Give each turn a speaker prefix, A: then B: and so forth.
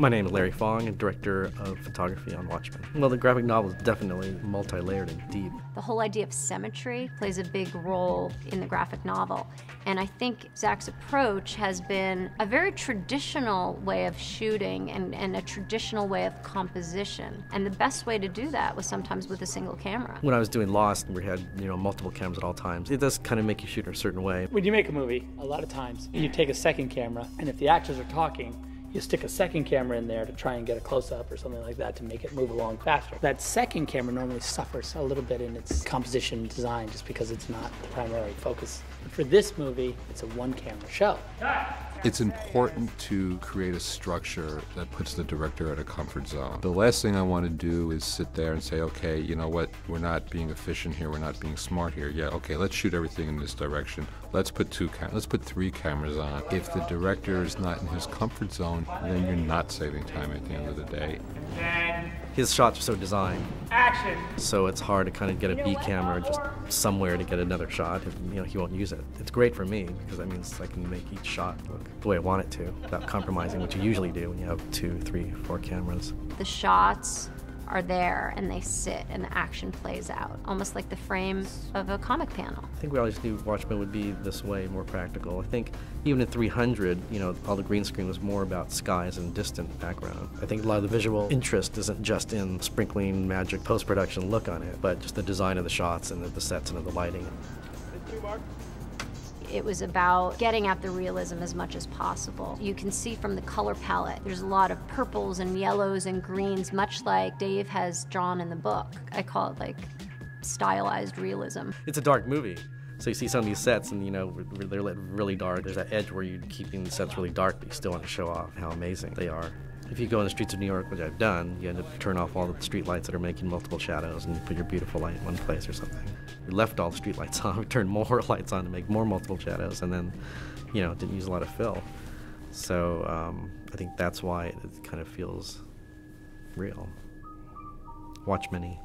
A: My name is Larry Fong, and director of photography on Watchmen. Well, the graphic novel is definitely multi-layered and deep.
B: The whole idea of symmetry plays a big role in the graphic novel. And I think Zach's approach has been a very traditional way of shooting and a traditional way of composition. And the best way to do that was sometimes with a single camera.
A: When I was doing Lost, we had multiple cameras at all times. It does kind of make you shoot in a certain way.
C: When you make a movie, a lot of times you take a second camera, and if the actors are talking, you stick a second camera in there to try and get a close-up or something like that to make it move along faster. That second camera normally suffers a little bit in its composition design just because it's not the primary focus. But for this movie, it's a one-camera show.
D: It's important to create a structure that puts the director at a comfort zone. The last thing I want to do is sit there and say, okay, you know what, we're not being efficient here, we're not being smart here. Yeah, okay, let's shoot everything in this direction. Let's put 3 cameras on. If the director is not in his comfort zone, then you're not saving time at the end of the day.
A: His shots are so designed.
C: Action!
A: So it's hard to kind of get a B camera just somewhere to get another shot. He won't use it. It's great for me because that means I can make each shot look the way I want it to without compromising, which you usually do when you have 2, 3, 4 cameras.
B: The shots are there and they sit and the action plays out, almost like the frame of a comic panel.
A: I think we always knew Watchmen would be this way, more practical. I think even at 300, all the green screen was more about skies and distant background. I think a lot of the visual interest isn't just in sprinkling magic post-production look on it, but just the design of the shots and the sets and the lighting.
B: It was about getting at the realism as much as possible. You can see from the color palette, there's a lot of purples and yellows and greens, much like Dave has drawn in the book. I call it like stylized realism.
A: It's a dark movie. So you see some of these sets and they're lit really dark. There's that edge where you're keeping the sets really dark, but you still want to show off how amazing they are. If you go in the streets of New York, which I've done, you end up turn off all the street lights that are making multiple shadows and you put your beautiful light in one place or something. We left all the street lights on, we turned more lights on to make more multiple shadows, and then, didn't use a lot of fill. So I think that's why it kind of feels real. Watchmen-y.